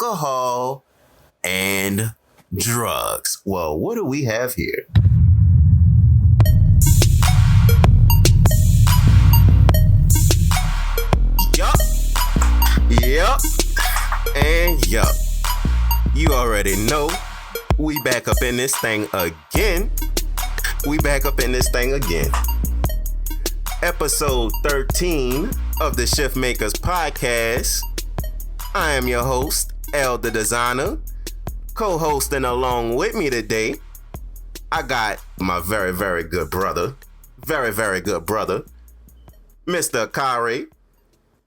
alcohol, and drugs. Well, what do we have here? Yup. And yup. You already know. We back up in this thing again. Episode 13 of the ShiftMakers podcast. I am your host, El the Designer. Co-hosting along with me today, I got my very, very good brother. Mr. KRUE.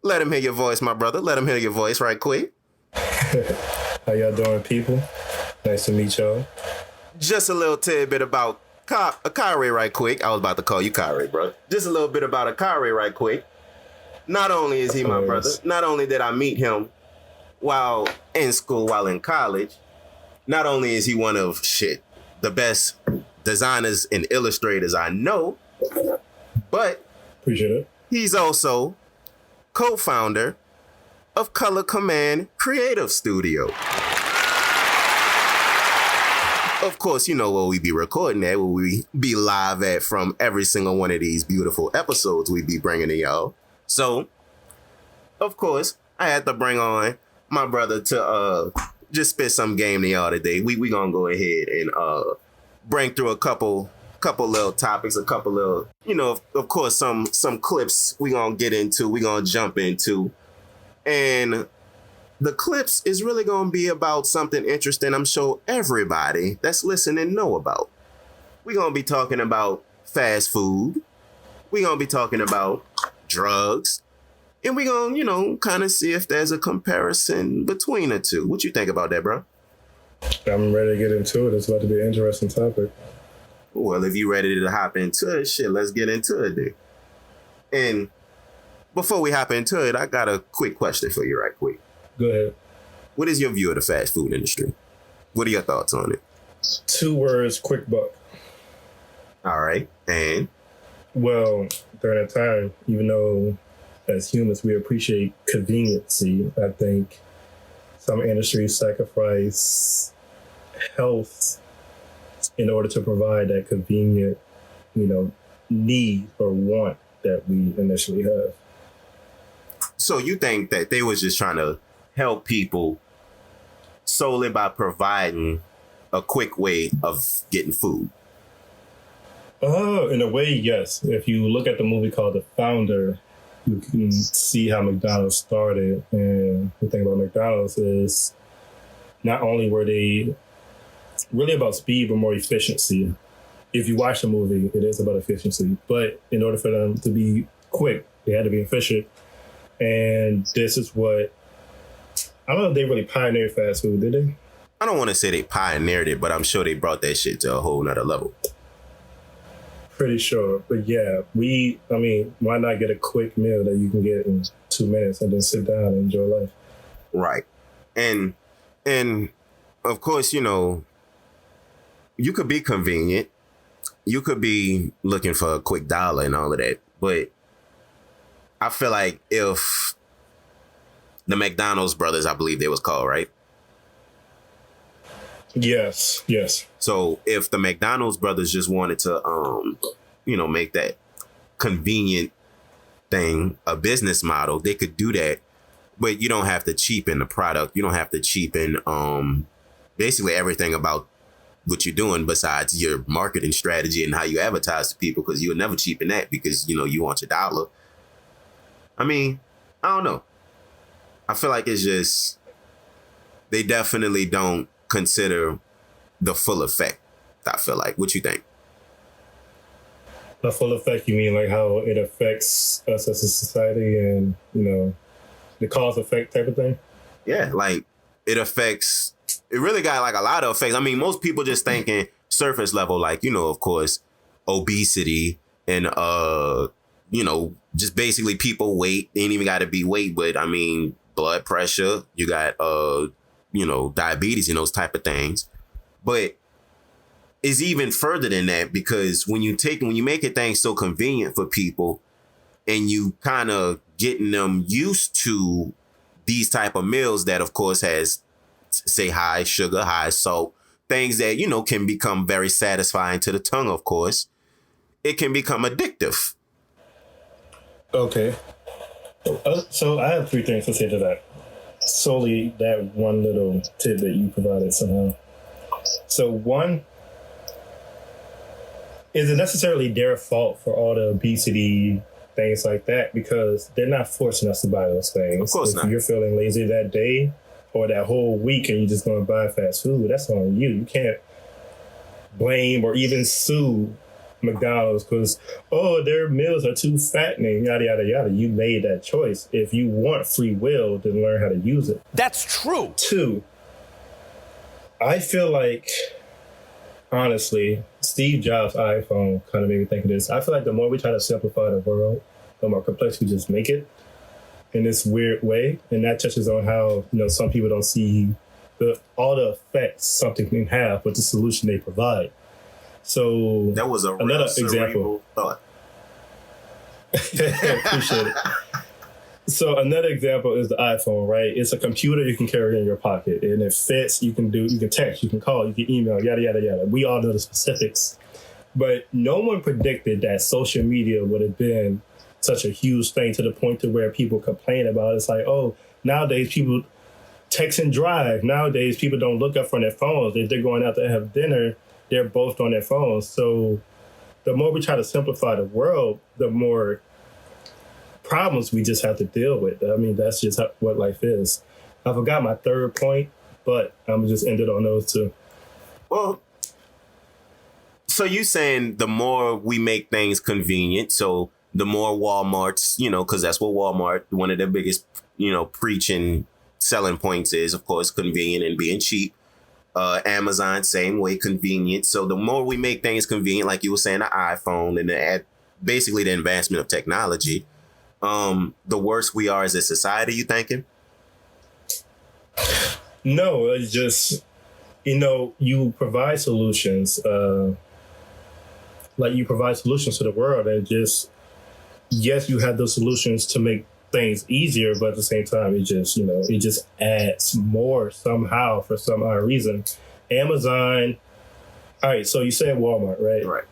Let him hear your voice, my brother. Let him hear your voice right quick. How y'all doing, people? Nice to meet y'all. Just a little tidbit about KRUE right quick. I was about to call you KRUE, bro. Just a little bit about KRUE right quick. Not only is he my brother, not only did I meet him while in school, while in college, not only is he one of the best designers and illustrators I know, but appreciate it. He's also co-founder of Color Command Creative Studio. Of course, you know where we be recording at, where we be live at from every single one of these beautiful episodes we be bringing to y'all. So, of course, I had to bring on my brother to just spit some game to y'all today. We gonna go ahead and bring through a couple little topics, a couple little, of course, some clips we gonna get into, we gonna jump into. And the clips is really gonna be about something interesting I'm sure everybody that's listening know about. We gonna be talking about fast food. We gonna be talking about drugs. And we gonna, kind of see if there's a comparison between the two. What you think about that, bro? I'm ready to get into it. It's about to be an interesting topic. Well, if you ready to hop into it, let's get into it then. And before we hop into it, I got a quick question for you right quick. Go ahead. What is your view of the fast food industry? What are your thoughts on it? 2 words, quick buck. All right. And? Well, during that time, even though as humans we appreciate conveniency, I think some industries sacrifice health in order to provide that convenient, need or want that we initially have. So you think that they was just trying to help people solely by providing a quick way of getting food? In a way, yes. If you look at the movie called The Founder, you can see how McDonald's started. And the thing about McDonald's is not only were they really about speed, but more efficiency. If you watch the movie, it is about efficiency. But in order for them to be quick, they had to be efficient. And this is what, I don't know if they really pioneered fast food, did they? I don't want to say they pioneered it, but I'm sure they brought that shit to a whole nother level. Pretty sure. But yeah, why not get a quick meal that you can get in 2 minutes and then sit down and enjoy life? Right. And of course, you could be convenient. You could be looking for a quick dollar and all of that. But I feel like if the McDonald's brothers, I believe they was called, right? Yes. So if the McDonald's brothers just wanted to, make that convenient thing a business model, they could do that. But you don't have to cheapen the product. You don't have to cheapen basically everything about what you're doing besides your marketing strategy and how you advertise to people, because you'll never cheapen that because, you want your dollar. I mean, I don't know. I feel like it's just, they definitely don't consider the full effect. I feel like. What you think? The full effect, you mean like how it affects us as a society and, the cause effect type of thing? Yeah, like it really got like a lot of effects. I mean, most people just thinking surface level, like, of course, obesity and, just basically people weight. Ain't even got to be weight, but I mean, blood pressure, you got, diabetes and those type of things. But it's even further than that, because when you make a thing so convenient for people and you kind of getting them used to these type of meals that, of course, has say high sugar, high salt, things that, can become very satisfying to the tongue, of course. It can become addictive. Okay. So I have 3 things to say to that. Solely that one little tidbit you provided somehow. So one, is it necessarily their fault for all the obesity, things like that? Because they're not forcing us to buy those things. Of course not. If you're feeling lazy that day or that whole week and you're just going to buy fast food, that's on you. You can't blame or even sue McDonald's because, their meals are too fattening, yada, yada, yada. You made that choice. If you want free will, then learn how to use it. That's true. 2, I feel like, honestly, Steve Jobs' iPhone kind of made me think of this. I feel like the more we try to simplify the world, the more complex we just make it in this weird way. And that touches on how, some people don't see all the effects something can have with the solution they provide. So that was another example. Thought. Appreciate it. So another example is the iPhone, right? It's a computer you can carry in your pocket, and it fits. You can text, you can call, you can email, yada, yada, yada. We all know the specifics. But no one predicted that social media would have been such a huge thing to the point to where people complain about it. It's like, nowadays people text and drive. Nowadays people don't look up from their phones. If they're going out to have dinner, they're both on their phones. So the more we try to simplify the world, the more problems we just have to deal with. I mean, that's just what life is. I forgot my 3rd point, but I'm just ended on those 2. Well, so you saying the more we make things convenient, so the more Walmart's, because that's what Walmart, one of their biggest, preaching selling points is, of course, convenient and being cheap. Amazon, same way, convenient. So the more we make things convenient, like you were saying, the iPhone and basically the advancement of technology, the worse we are as a society, you thinking? No, it's just, you provide solutions, like you provide solutions to the world, and just, yes, you have those solutions to make things easier, but at the same time, it just adds more somehow for some odd reason. Amazon, all right, so you said Walmart, right? Right.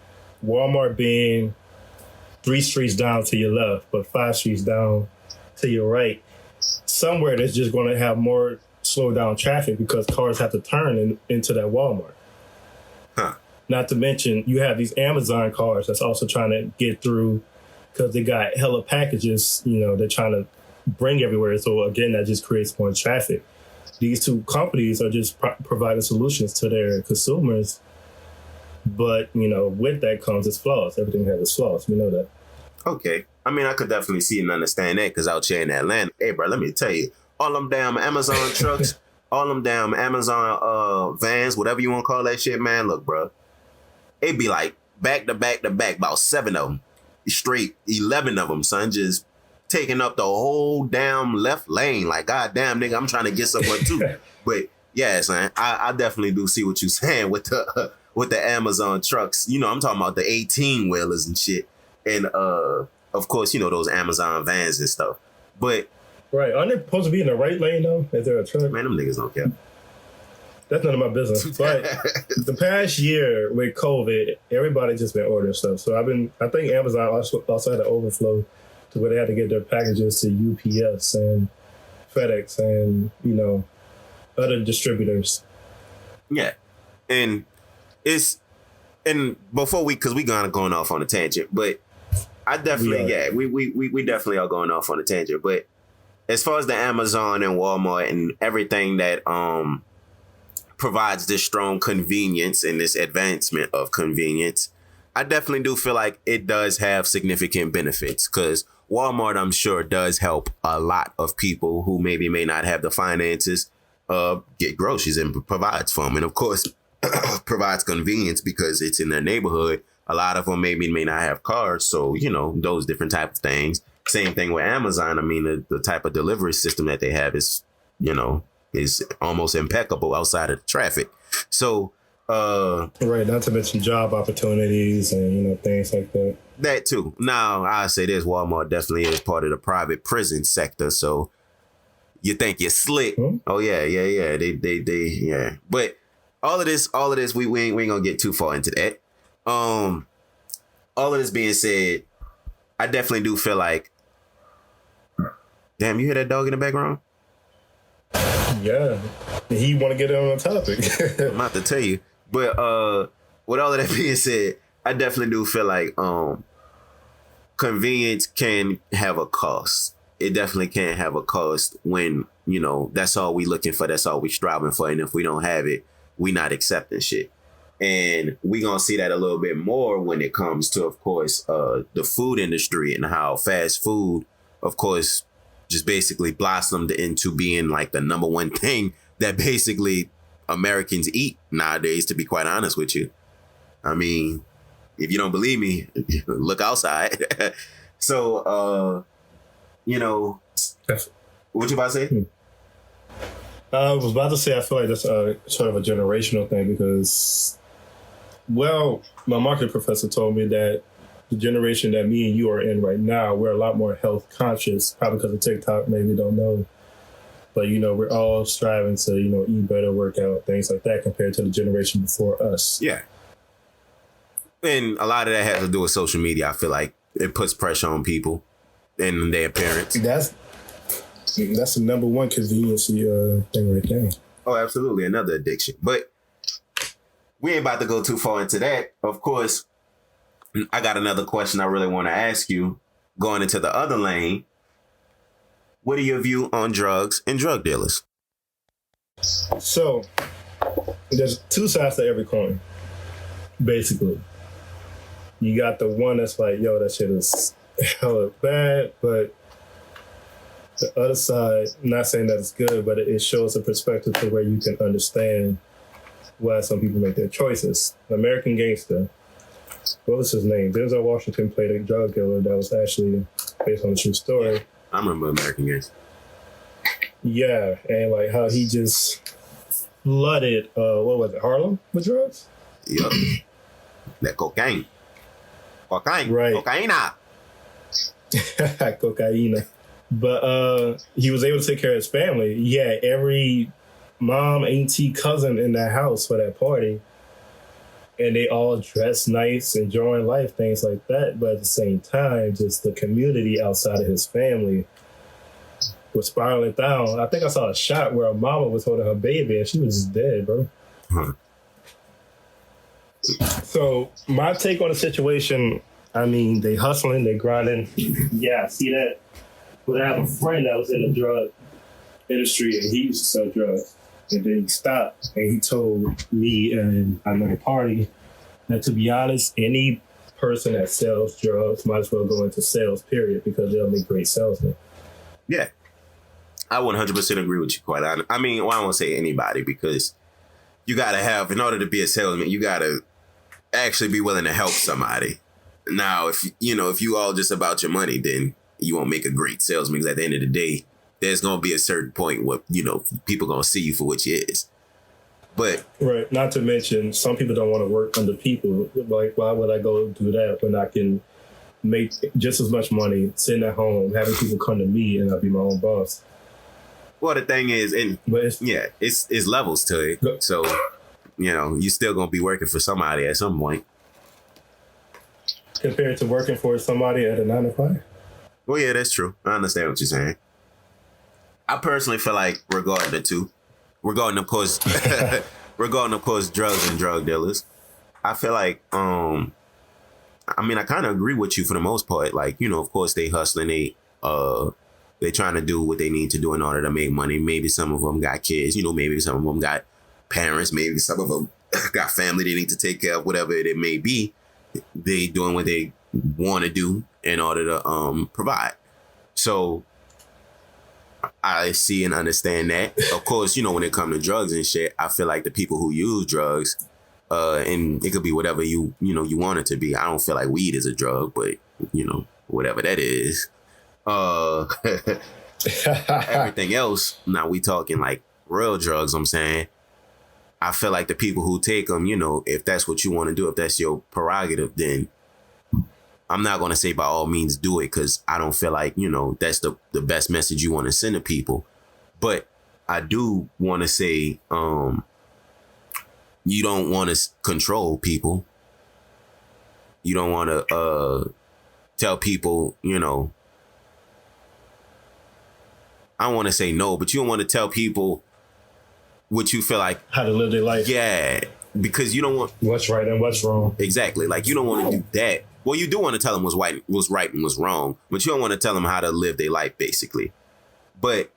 Walmart being 3 streets down to your left, but 5 streets down to your right. Somewhere that's just going to have more slow down traffic because cars have to turn into that Walmart. Huh. Not to mention, you have these Amazon cars that's also trying to get through because they got hella packages, they're trying to bring everywhere. So again, that just creates more traffic. These 2 companies are just providing solutions to their consumers. But, with that comes its flaws. Everything has its flaws. We know that. Okay. I mean, I could definitely see and understand that because out here in Atlanta, hey, bro, let me tell you, all them damn Amazon trucks, all them damn Amazon vans, whatever you want to call that shit, man. Look, bro, it be like back to back to back, about 7 of them. Straight 11 of them, son, just taking up the whole damn left lane. Like, goddamn, nigga, I'm trying to get somewhere too. But yeah, son, I definitely do see what you're saying with the Amazon trucks. I'm talking about the 18 wheelers and shit, and of course, those Amazon vans and stuff. But right, aren't they supposed to be in the right lane though? Is there a truck? Man, them niggas don't care. That's none of my business. But the past year with COVID, everybody just been ordering stuff. So I think Amazon also had an overflow to where they had to get their packages to UPS and FedEx and, other distributors. Yeah. And before because we going off on a tangent, but I definitely, we definitely are going off on a tangent. But as far as the Amazon and Walmart and everything that, provides this strong convenience and this advancement of convenience, I definitely do feel like it does have significant benefits because Walmart, I'm sure, does help a lot of people who maybe may not have the finances get groceries and provides for them. And of course, provides convenience because it's in their neighborhood. A lot of them maybe may not have cars. So, those different types of things. Same thing with Amazon. I mean, the type of delivery system that they have is, is almost impeccable outside of the traffic. So, right. Not to mention job opportunities and, things like that. That too. Now, I say this, Walmart definitely is part of the private prison sector. So, You think you're slick. Hmm? Oh yeah. They yeah. But all of this, we ain't gonna get too far into that. All of this being said, I definitely do feel like, damn, you hear that dog in the background? Yeah. He want to get on the topic. I'm about to tell you. But with all of that being said, I definitely do feel like convenience can have a cost. It definitely can have a cost when, you know, that's all we looking for. That's all we striving for. And if we don't have it, we not accepting shit. And we gonna see that a little bit more when it comes to, of course, the food industry and how fast food, of course, just basically blossomed into being like the number one thing that basically Americans eat nowadays, to be quite honest with you. I mean, if you don't believe me, look outside. So, you know, what you about to say? I was about to say, I feel like that's sort of a generational thing because, well, my marketing professor told me that the generation that me and you are in right now, we're a lot more health conscious, probably because of TikTok, maybe don't know. But, you know, we're all striving to, you know, eat better, work out, things like that compared to the generation before us. Yeah. And a lot of that has to do with social media. I feel like it puts pressure on people and their parents. That's the number one convenience thing right there. Oh, absolutely. Another addiction. But we ain't about to go too far into that. Of course, I got another question I really want to ask you. Going into the other lane, what are your view on drugs and drug dealers? So, there's two sides to every coin, basically. You got the one that's like, yo, that shit is hella bad, but the other side, not saying that it's good, but it shows a perspective to where you can understand why some people make their choices. American Gangster, what was his name? Denzel Washington played a drug dealer that was actually based on a true story. I remember American Gangster. Yeah, and like how he just flooded, what was it, Harlem with drugs? Yup. That cocaine. Cocaine. Right. Cocaina. Cocaina. But he was able to take care of his family. Yeah, every mom, auntie, cousin in that house for that party. And they all dressed nice, enjoying life, things like that. But at the same time, just the community outside of his family was spiraling down. I think I saw a shot where a mama was holding her baby and she was just dead, bro. Huh. So my take on the situation, I mean, they hustling, they grinding. Yeah, I see that. But I have a friend that was in the drug industry and he used to sell drugs. And then he stopped and he told me and another party that, to be honest, any person that sells drugs might as well go into sales, period, because they'll make great salesmen. Yeah. I 100% agree with you, quite honest. I mean, well, I won't say anybody, because you got to have, in order to be a salesman, you got to actually be willing to help somebody. Now, if you all just about your money, then you won't make a great salesman, because at the end of the day, there's going to be a certain point where, you know, people going to see you for what you is. But right. Not to mention, some people don't want to work under people. Like, why would I go do that when I can make just as much money sitting at home, having people come to me and I'll be my own boss? Well, the thing is, and it's levels to it. So, you know, you still going to be working for somebody at some point. Compared to working for somebody at a 9 to 5? Well, yeah, that's true. I understand what you're saying. I personally feel like regarding the two, regarding of course drugs and drug dealers, I feel like I kind of agree with you for the most part. Like, you know, of course they hustling, they trying to do what they need to do in order to make money. Maybe some of them got kids, you know, maybe some of them got parents, maybe some of them got family they need to take care of, whatever it may be. They doing what they want to do in order to provide. So I see and understand that. Of course, you know, when it comes to drugs and shit, I feel like the people who use drugs, and it could be whatever you want it to be. I don't feel like weed is a drug, but, you know, whatever that is. Everything else, now we talking like real drugs, I'm saying. I feel like the people who take them, you know, if that's what you want to do, if that's your prerogative, then I'm not going to say by all means do it, because I don't feel like, you know, that's the best message you want to send to people. But I do want to say, you don't want to control people. You don't want to tell people, you know, I want to say no, but you don't want to tell people what you feel like. How to live their life. Yeah, because you don't want. What's right and what's wrong. Exactly. Like, you don't want to do that. Well, you do want to tell them what's right and what's wrong, but you don't want to tell them how to live their life, basically. But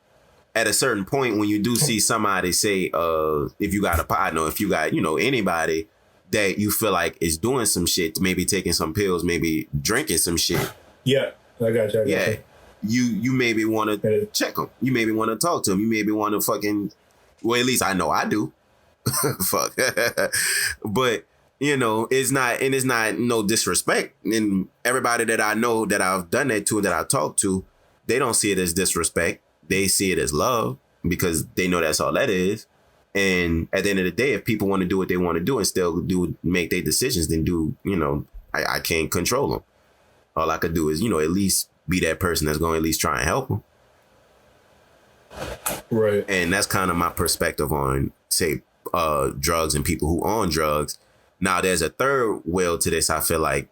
at a certain point, when you do see somebody say, if you got a partner, if you got, you know, anybody that you feel like is doing some shit, maybe taking some pills, maybe drinking some shit. Yeah, I got you. Yeah. You maybe want to check them. You maybe want to talk to them. You maybe want to fucking, well, at least I know I do. Fuck. But, you know, it's not no disrespect. And everybody that I know that I've done that to, that I talk to, they don't see it as disrespect. They see it as love, because they know that's all that is. And at the end of the day, if people want to do what they want to do and still make their decisions, then do, you know, I can't control them. All I could do is, you know, at least be that person that's going to at least try and help them. Right. And that's kind of my perspective on, say, drugs and people who on drugs. Now, there's a third wheel to this. I feel like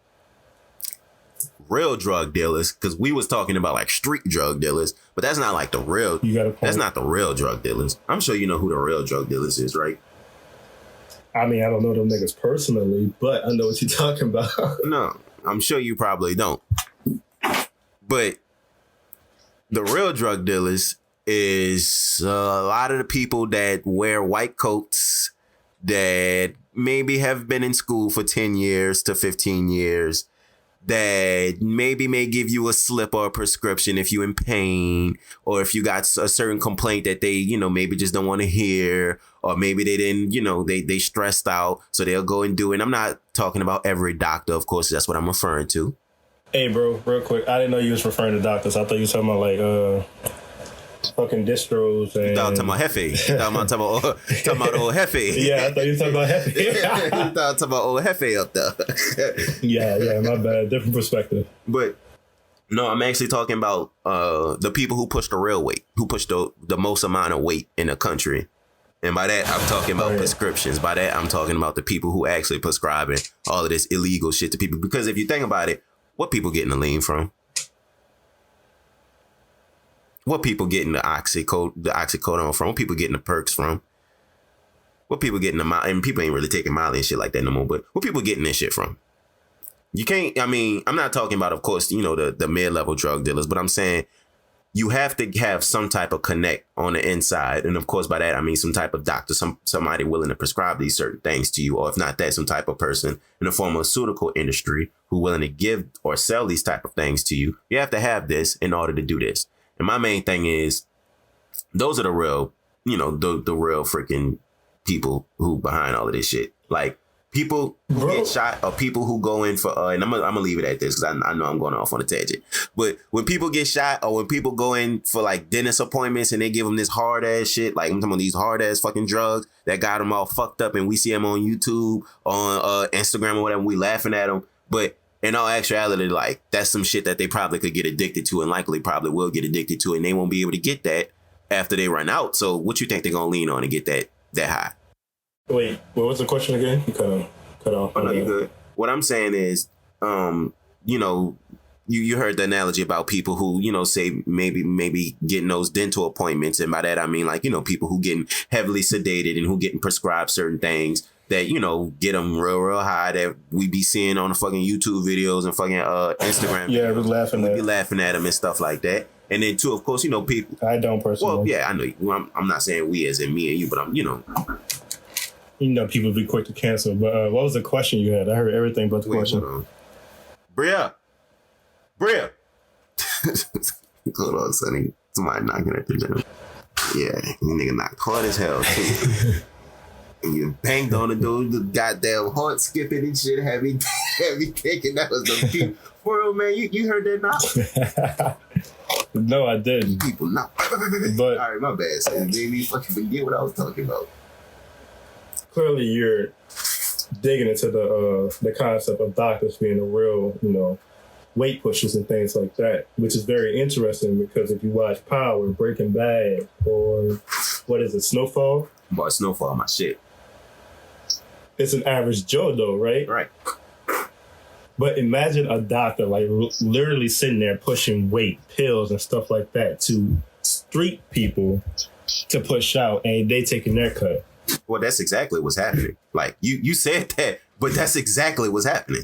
real drug dealers, because we was talking about like street drug dealers, but that's not like the real. That's not the real drug dealers. I'm sure you know who the real drug dealers is, right? I mean, I don't know them niggas personally, but I know what you're talking about. No, I'm sure you probably don't. But the real drug dealers is a lot of the people that wear white coats, that maybe have been in school for 10 years to 15 years, that maybe may give you a slip or a prescription if you're in pain, or if you got a certain complaint that they, you know, maybe just don't want to hear, or maybe they didn't, you know, they stressed out, so they'll go and do it. And I'm not talking about every doctor, of course, that's what I'm referring to. Hey, bro, real quick, I didn't know you was referring to doctors. I thought you were talking about like fucking distros and. Talking about Hefe. Talking about old Hefe. Yeah, I thought you were talking about Hefe. I talking about old Hefe up there. Yeah, my bad. Different perspective. But no, I'm actually talking about the people who push the real weight, who push the most amount of weight in the country. And by that, I'm talking about prescriptions. By that, I'm talking about the people who actually prescribing all of this illegal shit to people. Because if you think about it, what people getting the lean from? What people getting the oxycodone from? What people getting the perks from? What people getting the and people ain't really taking Molly and shit like that no more. But what people getting this shit from? You can't. I mean, I'm not talking about, of course, you know, the mid-level drug dealers, but I'm saying you have to have some type of connect on the inside, and of course, by that I mean some type of doctor, somebody willing to prescribe these certain things to you, or if not that, some type of person in the pharmaceutical industry who willing to give or sell these type of things to you. You have to have this in order to do this. And my main thing is, those are the real, you know, the real freaking people who behind all of this shit. Like, people who get shot, or people who go in for, and I'm gonna leave it at this because I know I'm going off on a tangent. But when people get shot, or when people go in for like dentist appointments and they give them this hard ass shit, like I'm talking about these hard ass fucking drugs that got them all fucked up, and we see them on YouTube, on Instagram or whatever, and we laughing at them. But in all actuality, like, that's some shit that they probably could get addicted to, and likely probably will get addicted to, and they won't be able to get that after they run out. So what you think they're gonna lean on to get that high? Wait, what was the question again? You cut off. Oh, no, you're good. What I'm saying is, you know, you heard the analogy about people who, you know, say maybe getting those dental appointments. And by that, I mean, like, you know, people who getting heavily sedated and who getting prescribed certain things that, you know, get them real high, that we be seeing on the fucking YouTube videos and fucking Instagram. Yeah, we're laughing at. We be laughing at them and stuff like that. And then, too, of course, you know, people. I don't personally. Well, yeah, I know you. Well, I'm not saying we as in me and you, but I'm, you know. You know, people be quick to cancel. But what was the question you had? I heard everything but the question. Hold on. Bria. Hold on, Sonny. Somebody knocking at the gym. Yeah, you nigga knocked hard as hell, too. And you banged on the dude, the goddamn heart skipping and shit, heavy kicking. That was the people. For real, man, you heard that knock? No, I didn't. People knock. But all right, my bad. So it made me fucking forget what I was talking about. Clearly, you're digging into the concept of doctors being a real, you know, weight pushers and things like that, which is very interesting because if you watch Power, Breaking Bad, or what is it, Snowfall? Boy, Snowfall, my shit. It's an average Joe though, right? Right. But imagine a doctor like literally sitting there pushing weight, pills and stuff like that to street people to push out, and they taking their cut. Well, that's exactly what's happening. Like you said that, but that's exactly what's happening.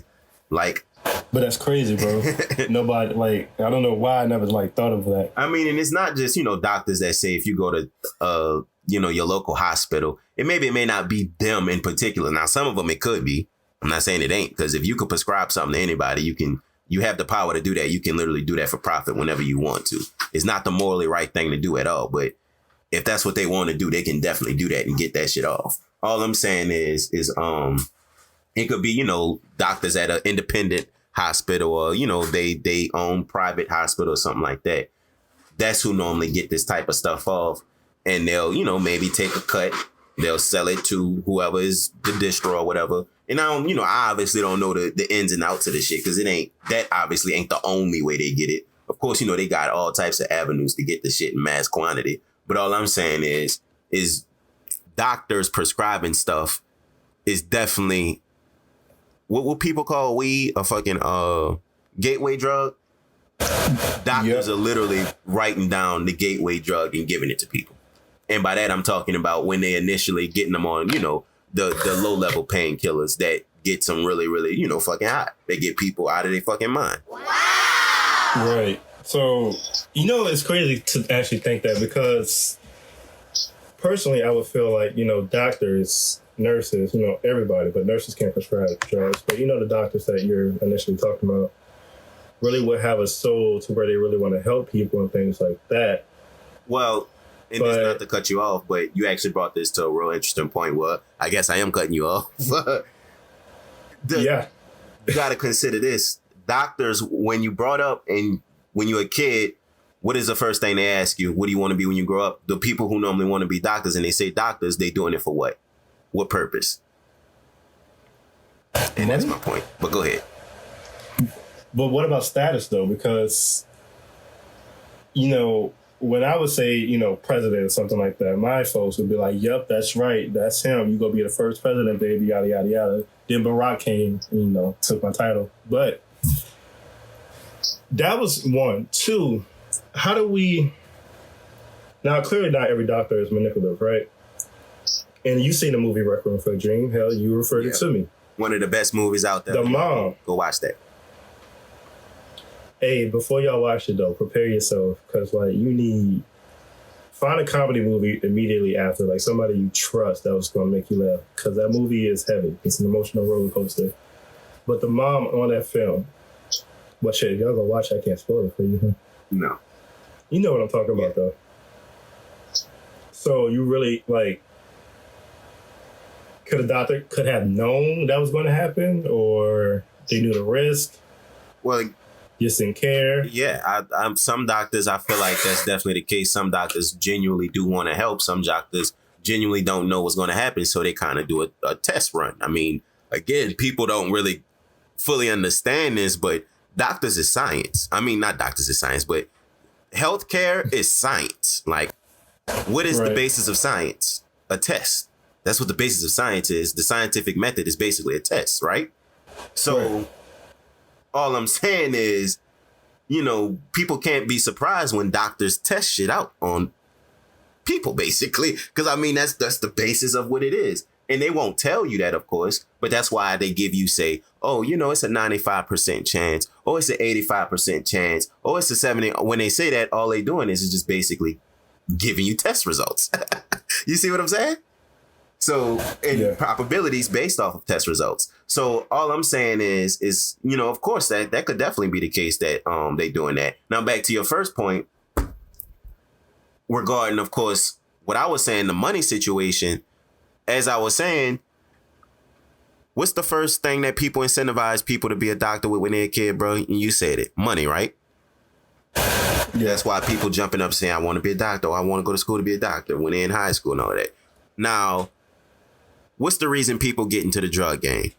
Like, but that's crazy, bro. Nobody, like, I don't know why I never like thought of that. I mean, and it's not just, doctors that say if you go to your local hospital, it may not be them in particular. Now, some of them it could be. I'm not saying it ain't, because if you could prescribe something to anybody, you have the power to do that. You can literally do that for profit whenever you want to. It's not the morally right thing to do at all. But if that's what they want to do, they can definitely do that and get that shit off. All I'm saying is it could be, doctors at an independent hospital or, they own private hospital or something like that. That's who normally get this type of stuff off. And they'll, maybe take a cut. They'll sell it to whoever is the distro or whatever. And I obviously don't know the ins and outs of this shit, because that obviously ain't the only way they get it. Of course, they got all types of avenues to get the shit in mass quantity. But all I'm saying is doctors prescribing stuff is definitely what people call weed, a fucking gateway drug. Doctors are literally writing down the gateway drug and giving it to people. And by that, I'm talking about when they initially getting them on, the low level painkillers that get some really, really, fucking hot. They get people out of their fucking mind. Wow. Right. So, it's crazy to actually think that, because personally, I would feel like, doctors, nurses, everybody, but nurses can't prescribe drugs. But, the doctors that you're initially talking about really would have a soul to where they really want to help people and things like that. Well, and it's not to cut you off, but you actually brought this to a real interesting point. Well, I guess I am cutting you off. Yeah. You got to consider this. Doctors, when you brought up and when you're a kid, what is the first thing they ask you? What do you want to be when you grow up? The people who normally want to be doctors, and they say doctors, they doing it for what? What purpose? And that's my point. But go ahead. But what about status, though? Because, when I would say, president or something like that, my folks would be like, yep, that's right. That's him. You're going to be the first president, baby, yada, yada, yada. Then Barack came, took my title. But that was one. Two, how do we... Now, clearly not every doctor is manipulative, right? And you've seen the movie Requiem for a Dream. Hell, you referred it to me. One of the best movies out there. The Mom. Go watch that. Hey, before y'all watch it, though, prepare yourself, because, find a comedy movie immediately after, like somebody you trust that was going to make you laugh, because that movie is heavy. It's an emotional roller coaster. But the mom on that film, well, shit, if y'all gonna watch, I can't spoil it for you, huh? No. You know what I'm talking about, though. So you really, could a doctor have known that was going to happen, or they knew the risk? Well, just didn't care. Yeah, I'm some doctors, I feel like that's definitely the case. Some doctors genuinely do want to help. Some doctors genuinely don't know what's going to happen, so they kind of do a test run. I mean, again, people don't really fully understand this, but doctors is science. I mean, not doctors is science, but healthcare is science. Like, what is the basis of science? A test. That's what the basis of science is. The scientific method is basically a test, right? So all I'm saying is, people can't be surprised when doctors test shit out on people, basically. Because, I mean, that's the basis of what it is. And they won't tell you that, of course. But that's why they give you, say, oh, it's a 95% chance. Oh, it's an 85% chance. Oh, it's a 70. When they say that, all they doing is just basically giving you test results. You see what I'm saying? So, and probabilities based off of test results. So all I'm saying is, of course, that could definitely be the case that they doing that. Now, back to your first point regarding, of course, what I was saying, the money situation. As I was saying, what's the first thing that people incentivize people to be a doctor with when they're a kid, bro? And you said it, money, right? Yeah. That's why people jumping up saying, I want to be a doctor, or I want to go to school to be a doctor when they're in high school and all that. Now, what's the reason people get into the drug game?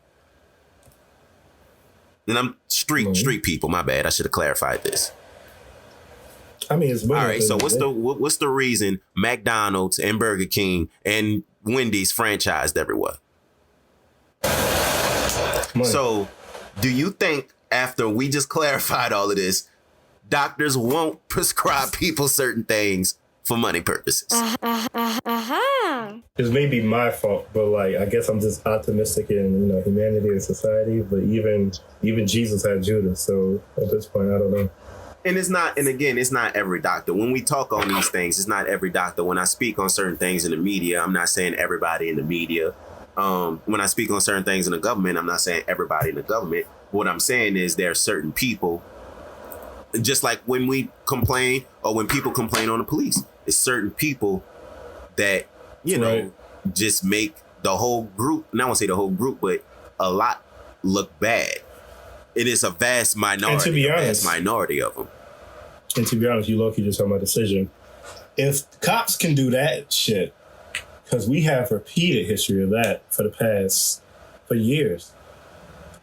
And I'm street people. My bad. I should have clarified this. I mean, it's all right. So what's the reason McDonald's and Burger King and Wendy's franchised everywhere? Money. So, do you think after we just clarified all of this, doctors won't prescribe people certain things for money purposes? It may be my fault, but like I guess I'm just optimistic in humanity and society. But even Jesus had Judas, so at this point, I don't know. And it's not every doctor. When we talk on these things, it's not every doctor. When I speak on certain things in the media, I'm not saying everybody in the media. When I speak on certain things in the government, I'm not saying everybody in the government. What I'm saying is there are certain people, just like when we complain or when people complain on the police, it's certain people that, just make the whole group, and I won't say the whole group, but a lot look bad. It is a vast minority, minority of them. And to be honest, you low-key just talking about decision. If cops can do that shit, because we have repeated history of that for years.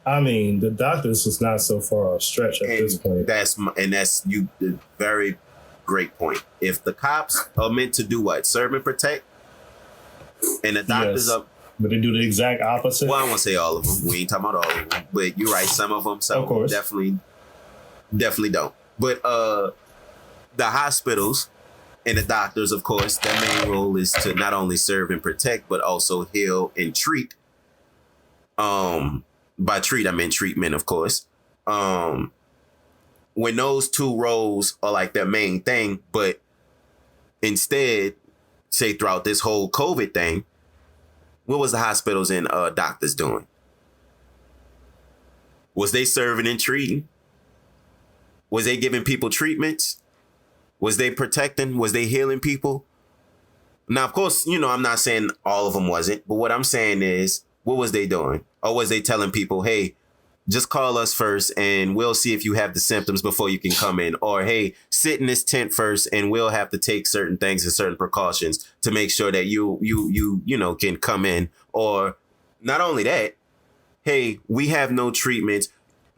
I mean, the doctors is not so far off stretch at this point. That's the very great point. If the cops are meant to do what? Serve and protect? And the doctors are... But they do the exact opposite? Well, I won't say all of them. We ain't talking about all of them. But you're right, some of them. Some of them definitely don't. But the hospitals and the doctors, of course, their main role is to not only serve and protect, but also heal and treat. By treat, I mean treatment, of course. When those two roles are like their main thing, but instead, say throughout this whole COVID thing, what was the hospitals and doctors doing? Was they serving and treating? Was they giving people treatments? Was they protecting? Was they healing people? Now, of course, I'm not saying all of them wasn't, but what I'm saying is, what was they doing? Or was they telling people, hey, just call us first and we'll see if you have the symptoms before you can come in? Or, hey, sit in this tent first and we'll have to take certain things and certain precautions to make sure that you can come in. Or not only that, hey, we have no treatments.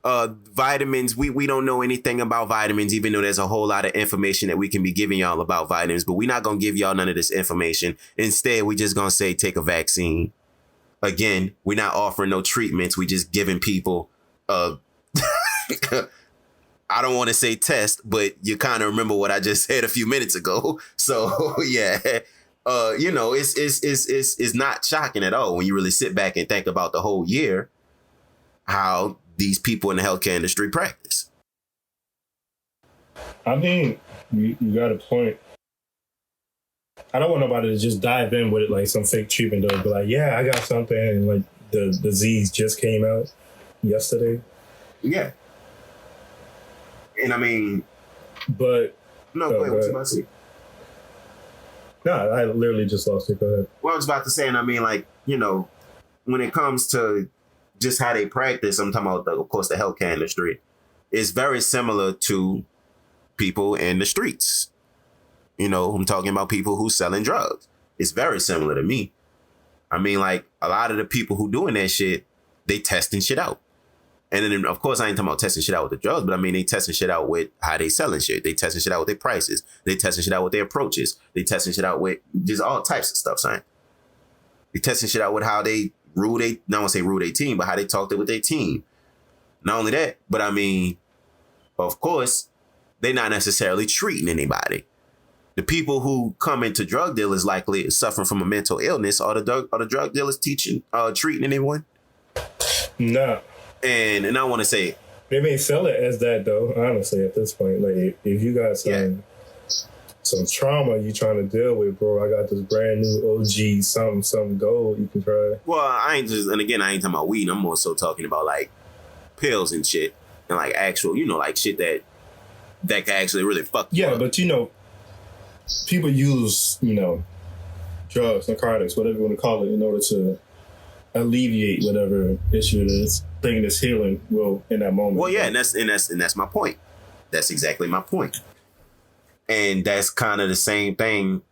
Vitamins, we don't know anything about vitamins, even though there's a whole lot of information that we can be giving y'all about vitamins, but we're not going to give y'all none of this information. Instead, we just going to say, take a vaccine. Again, we're not offering no treatments. We just giving people, I don't want to say test, but you kind of remember what I just said a few minutes ago. So yeah, it's not shocking at all when you really sit back and think about the whole year, how these people in the healthcare industry practice. I mean, you got a point. I don't want nobody to just dive in with it like some fake treatment though. Be like, yeah, I got something, and like the disease just came out yesterday. Yeah. And I mean, but no, wait, what's about to say? No, I literally just lost it. Go ahead. Well, I was about to say, and I mean, like, when it comes to just how they practice, I'm talking about, of course, the healthcare industry, it's very similar to people in the streets. I'm talking about people who selling drugs. It's very similar to me. I mean, like, a lot of the people who doing that shit, they testing shit out. And then, of course, I ain't talking about testing shit out with the drugs, but I mean, they testing shit out with how they selling shit. They testing shit out with their prices. They testing shit out with their approaches. They testing shit out with just all types of stuff, son. They testing shit out with how they rule they, not want to say rule their team, but how they talk with their team. Not only that, but I mean, of course, they're not necessarily treating anybody. The people who come into drug dealers likely suffering from a mental illness. Are the drug dealers treating anyone? No. And I want to say, they may sell it as that though. Honestly, at this point, like if you got some trauma you trying to deal with, bro, I got this brand new OG something gold you can try. Well, I ain't talking about weed. I'm more so talking about like pills and shit, and like actual, like shit that can actually really fuck you up. But people use, drugs, narcotics, whatever you want to call it, in order to alleviate whatever issue it is, thinking it's healing in that moment. Well, yeah, and that's my point. That's exactly my point. And that's kind of the same thing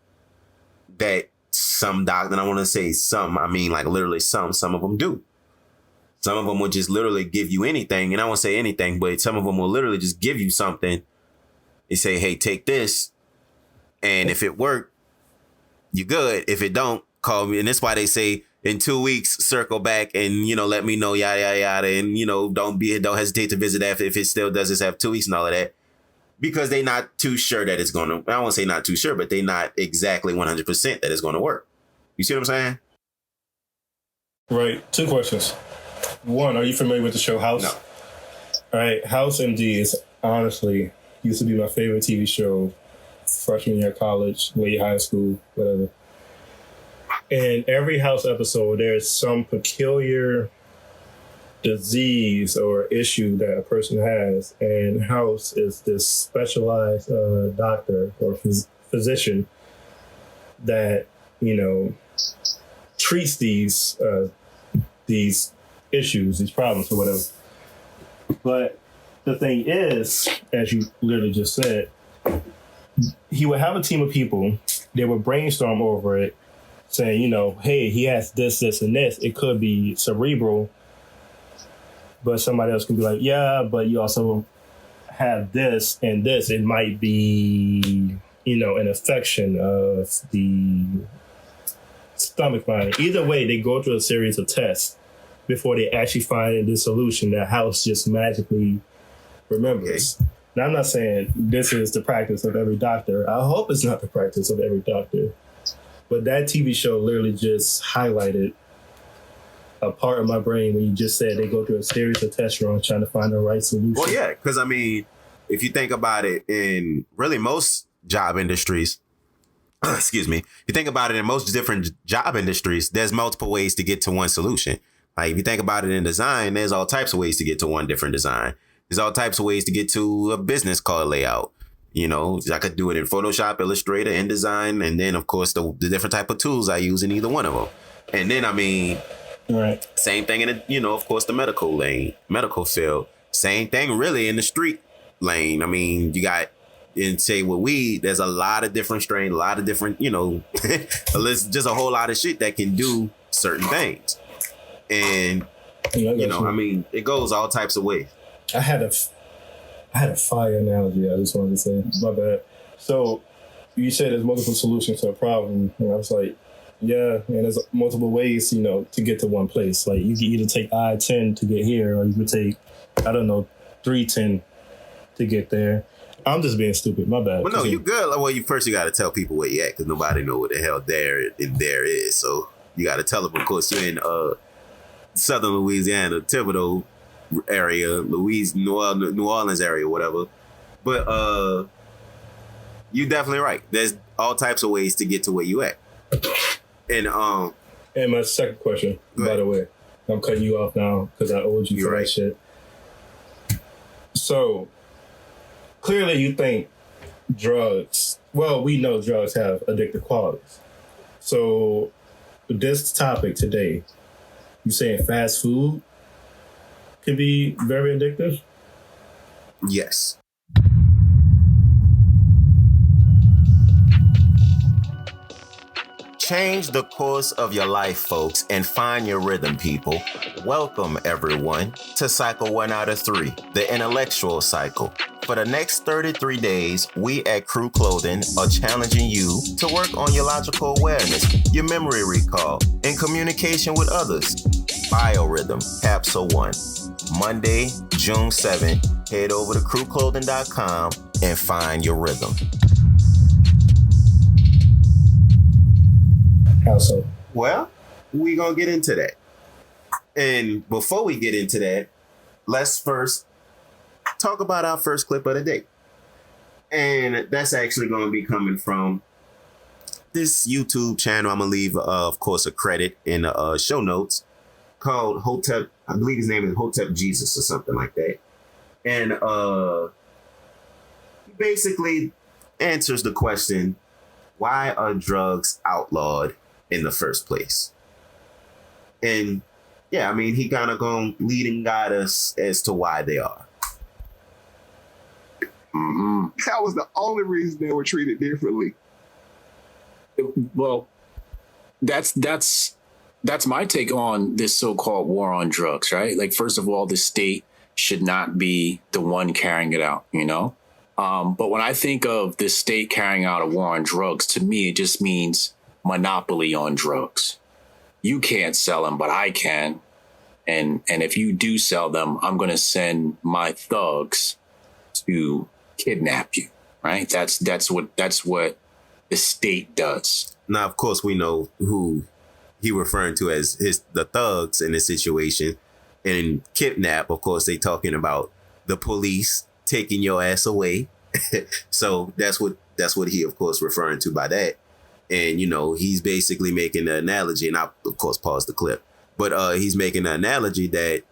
that some doctors, and I want to say some, I mean like literally some of them do. Some of them will just literally give you anything. And I won't say anything, but some of them will literally just give you something and say, hey, take this. And if it worked, you good. If it don't, call me. And that's why they say in 2 weeks, circle back and, let me know, yada, yada, yada. And, don't hesitate to visit that if it still does just have 2 weeks and all of that. Because they're not too sure that it's going to, I won't say not too sure, but they're not exactly 100% that it's going to work. You see what I'm saying? Right. 2 questions. 1, are you familiar with the show House? No. All right. House MD is honestly used to be my favorite TV show freshman year of college, late high school, whatever. In every House episode, there's some peculiar disease or issue that a person has. And House is this specialized doctor or physician that, treats these issues, these problems or whatever. But the thing is, as you literally just said, he would have a team of people, they would brainstorm over it, saying, hey, he has this, this, and this. It could be cerebral, but somebody else can be like, yeah, but you also have this and this. It might be, an affection of the stomach lining. Either way, they go through a series of tests before they actually find the solution that House just magically remembers. Okay. Now, I'm not saying this is the practice of every doctor. I hope it's not the practice of every doctor. But that TV show literally just highlighted a part of my brain when you just said they go through a series of test runs trying to find the right solution. Well, yeah, because, if you think about it in really most job industries, excuse me, you think about it in most different job industries, there's multiple ways to get to one solution. Like if you think about it in design, there's all types of ways to get to one different design. There's all types of ways to get to a business card layout. I could do it in Photoshop, Illustrator, InDesign, and then, of course, the different type of tools I use in either one of them. And then, right. Same thing in, of course, the medical field. Same thing, really, in the street lane. You got, say, with weed, there's a lot of different strains, a lot of different, just a whole lot of shit that can do certain things. And, it goes all types of ways. I had a fire analogy I just wanted to say. My bad. So you said there's multiple solutions to a problem. And I was like, yeah, and there's multiple ways, to get to one place. Like you can either take I-10 to get here, or you could take, 310 to get there. I'm just being stupid. My bad. Well, no, you good. Well, you got to tell people where you at, because nobody know what the hell there is. So you got to tell them, of course, you're in southern Louisiana, Thibodeau area, New Orleans area, whatever. But you're definitely right. There's all types of ways to get to where you at. And my second question, by the way, I'm cutting you off now because I owed you for that shit. So clearly you think drugs, well, we know drugs have addictive qualities. So this topic today, you saying fast food can be very addictive? Yes. Change the course of your life, folks, and find your rhythm, people. Welcome, everyone, to Cycle 1 out of 3, the intellectual cycle. For the next 33 days, we at KRUE Clothing are challenging you to work on your logical awareness, your memory recall, and communication with others. Biorhythm, Capsule 1. Monday, June 7th, head over to KRUEclothing.com and find your rhythm. How so? Well, we're going to get into that. And before we get into that, let's first talk about our first clip of the day. And that's actually going to be coming from this YouTube channel. I'm going to leave, of course, a credit in the show notes, called Hotep. I believe his name is Hotep Jesus or something like that. And he basically answers the question, why are drugs outlawed in the first place? And yeah, he kind of going to lead and guide us as to why they are. Mm-hmm. That was the only reason they were treated differently. Well, that's that's my take on this so-called war on drugs, right? Like, first of all, the state should not be the one carrying it out, you know? But when I think of the state carrying out a war on drugs, to me, it just means monopoly on drugs. You can't sell them, but I can. And if you do sell them, I'm going to send my thugs to kidnap you, right? That's what the state does. Now, of course, we know who he referring to as the thugs in this situation. And kidnap, of course, they talking about the police taking your ass away. So that's what he, of course, referring to by that. And, you know, he's basically making the analogy, and I, of course, pause the clip, but he's making the analogy that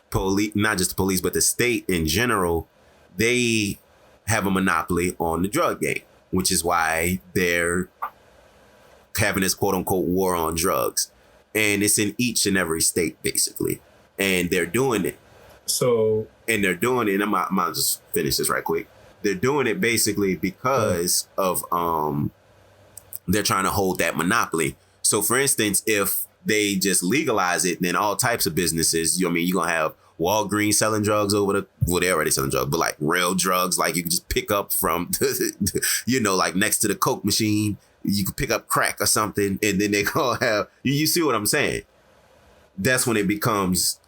police, not just the police, but the state in general, they have a monopoly on the drug game, which is why they're having this quote unquote war on drugs. And it's in each and every state, basically. And they're doing it. And I might just finish this right quick. They're doing it basically because of they're trying to hold that monopoly. So, for instance, if they just legalize it, then all types of businesses, you're going to have Walgreens selling drugs over they're already selling drugs, but like real drugs, like you can just pick up from, like next to the Coke machine, you can pick up crack or something, and then they go have, you see what I'm saying? That's when it becomes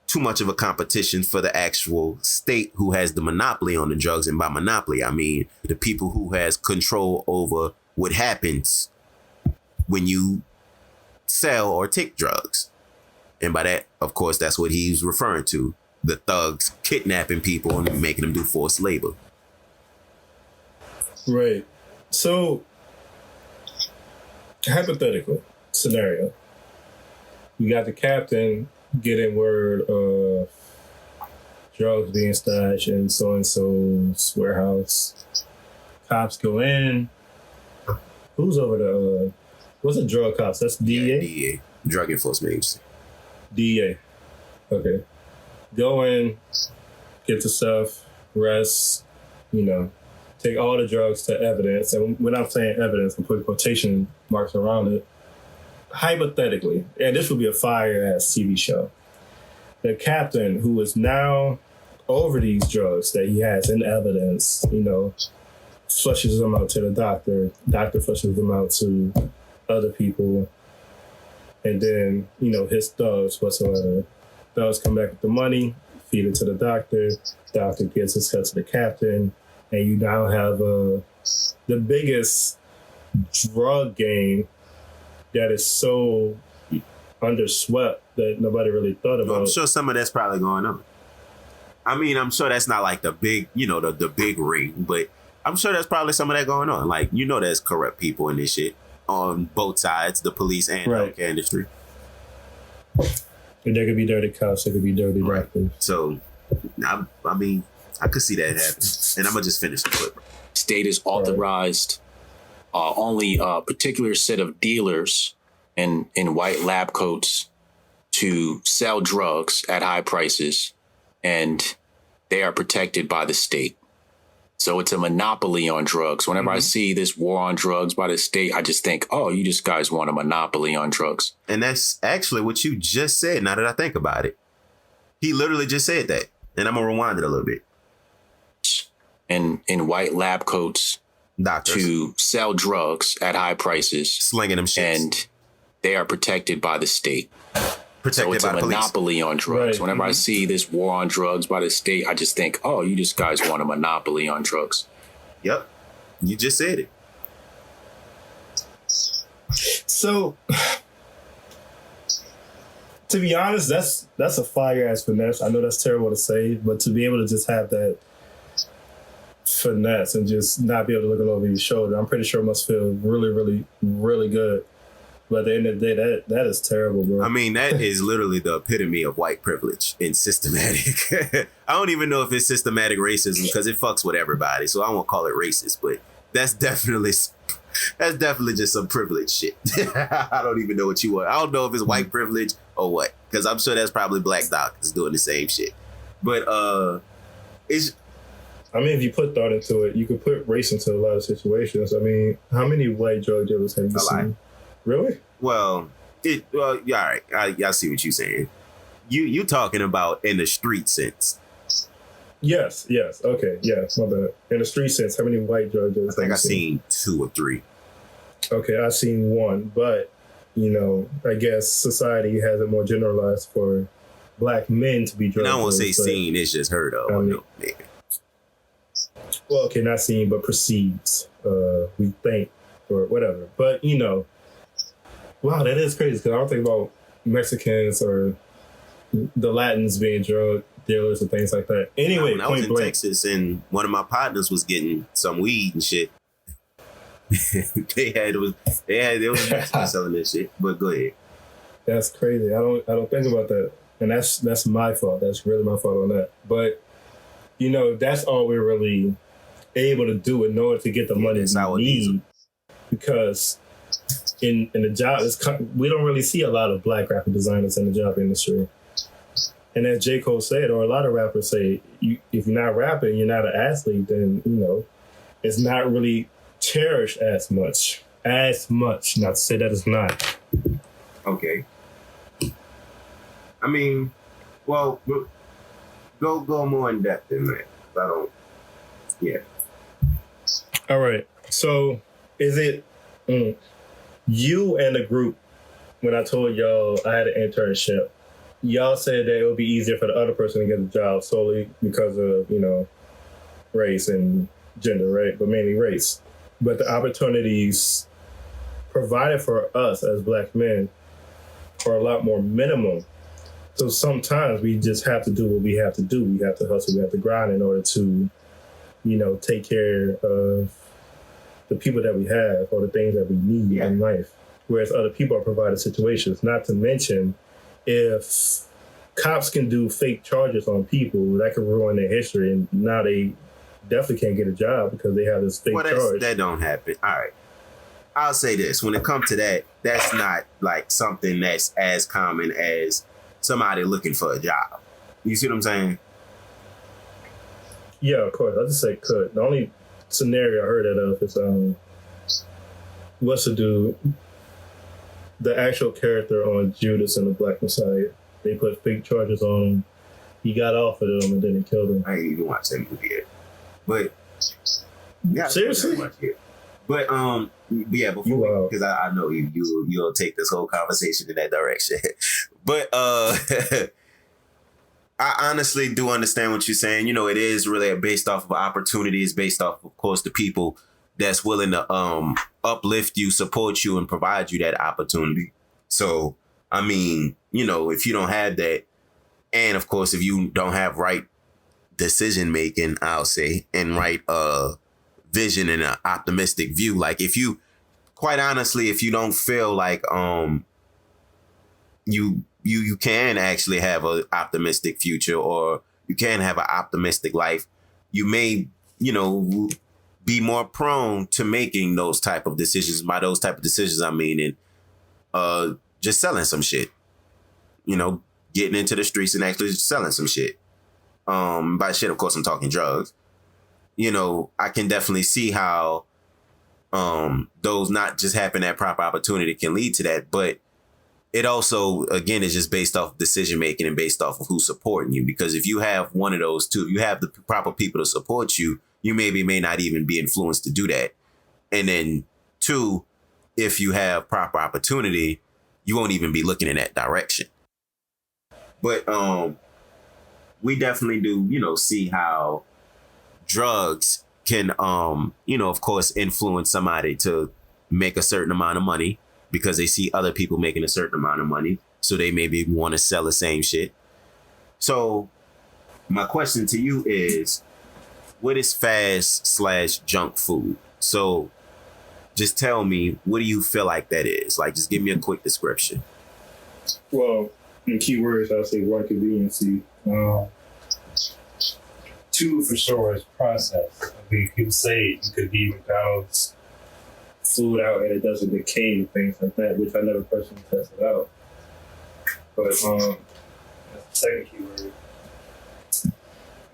too much of a competition for the actual state who has the monopoly on the drugs. And by monopoly, I mean the people who has control over what happens when you sell or take drugs. And by that, of course, that's what he's referring to. The thugs kidnapping people and making them do forced labor. Right. So, hypothetical scenario. You got the captain getting word of drugs being stashed in so-and-so's warehouse. Cops go in. Who's over the, what's the drug cops? That's DEA? Yeah, DEA. Drug Enforcement Agency. DEA. Okay. Go in, get the stuff, arrest, take all the drugs to evidence. And when I'm saying evidence, I'm putting quotation marks around it. Hypothetically, and this would be a fire-ass TV show, the captain who is now over these drugs that he has in evidence, flushes them out to the doctor flushes them out to other people, and then, his thugs whatsoever. Thugs come back with the money, feed it to the doctor gives his cut to the captain, and you now have the biggest drug game that is so underswept that nobody really thought about. I'm sure some of that's probably going on. I mean, I'm sure that's not like the big, the big ring, but I'm sure there's probably some of that going on. Like, there's corrupt people in this shit on both sides, the police and the healthcare industry. And there could be dirty cops, there could be dirty doctors. So, I mean, I could see that happen. And I'm going to just finish the clip. State is authorized only a particular set of dealers in white lab coats to sell drugs at high prices, and they are protected by the state. So it's a monopoly on drugs. Whenever I see this war on drugs by the state, I just think, oh, you just guys want a monopoly on drugs. And that's actually what you just said, now that I think about it. He literally just said that. And I'm going to rewind it a little bit. In white lab coats, doctors, to sell drugs at high prices. Slinging them shits. And they are protected by the state. Protected so it's by a monopoly on drugs. Right. Whenever I see this war on drugs by the state, I just think, oh, you just guys want a monopoly on drugs. Yep. You just said it. So, to be honest, that's a fire-ass finesse. I know that's terrible to say, but to be able to just have that finesse and just not be able to look over your shoulder, I'm pretty sure it must feel really, really, really good. But at the end of the day, that is terrible, bro. I mean, that is literally the epitome of white privilege and systematic. I don't even know if it's systematic racism because it fucks with everybody. So I won't call it racist, but that's definitely just some privilege shit. I don't even know what you want. I don't know if it's white privilege or what, because I'm sure that's probably black doctors doing the same shit. But it's. I mean, if you put thought into it, you could put race into a lot of situations. I mean, how many white drug dealers have you seen? Really? Well, Yeah, all right. I see what you're saying. You talking about in the street sense. Yes. Okay. Yes. My bad. In the street sense, how many white drug dealers? I think I've seen 2 or 3. Okay, I've seen 1, but I guess society has it more generalized for black men to be drug And I won't dealers. say seen, it's just heard of. Maybe. Well, okay, not seen, but perceived. We think, or whatever. But wow, that is crazy because I don't think about Mexicans or the Latins being drug dealers and things like that. Anyway, when I was in Texas and one of my partners was getting some weed and shit. There was Mexicans selling this shit. But go ahead. That's crazy. I don't think about that, and that's my fault. That's really my fault on that. But that's all we're really able to do in order to get the money we need. Because in the job, we don't really see a lot of black graphic designers in the job industry. And as J. Cole said, or a lot of rappers say, if you're not rapping, you're not an athlete, then it's not really cherished as much. Not to say that it's not. Okay. I mean, well, go more in depth in that. I don't. Yeah. All right. So, is it you and the group? When I told y'all I had an internship, y'all said that it would be easier for the other person to get a job solely because of race and gender, right? But mainly race. But the opportunities provided for us as black men are a lot more minimum. So sometimes we just have to do what we have to do. We have to hustle, we have to grind in order to, take care of the people that we have or the things that we need in life. Whereas other people are provided situations. Not to mention, if cops can do fake charges on people, that could ruin their history. And now they definitely can't get a job because they have this fake charge. That don't happen. All right. I'll say this. When it comes to that, that's not like something that's as common as somebody looking for a job. You see what I'm saying? Yeah, of course. I just say could. The only scenario I heard of is what's the dude? The actual character on Judas and the Black Messiah. They put fake charges on him. He got off of them and then they killed him. I ain't even watched that movie yet. But yeah, seriously? But yeah, before because I know you'll take this whole conversation in that direction. But I honestly do understand what you're saying. It is really based off of opportunities, based off, of course, the people that's willing to uplift you, support you, and provide you that opportunity. So, I mean, if you don't have that, and of course, if you don't have right decision making, I'll say, and right vision and an optimistic view, like if you, quite honestly, if you don't feel like you can actually have an optimistic future or you can have an optimistic life, you may, be more prone to making those type of decisions. By those type of decisions, I mean, just selling some shit, getting into the streets and actually selling some shit. By shit, of course, I'm talking drugs. I can definitely see how those not just having that proper opportunity can lead to that. But it also, again, is just based off decision making and based off of who's supporting you. Because if you have one of those two, you have the proper people to support you, you may not even be influenced to do that. And then 2, if you have proper opportunity, you won't even be looking in that direction. But we definitely do, see how drugs can, of course, influence somebody to make a certain amount of money because they see other people making a certain amount of money. So they maybe want to sell the same shit. So my question to you is, what is fast/junk food? So just tell me, what do you feel like that is? Like, just give me a quick description. Well, in keywords, I'll say one, conveniency. 2 for sure is process. I mean, people say you could be McDonald's food out and it doesn't decay and things like that, which I never personally tested out. But that's the second keyword.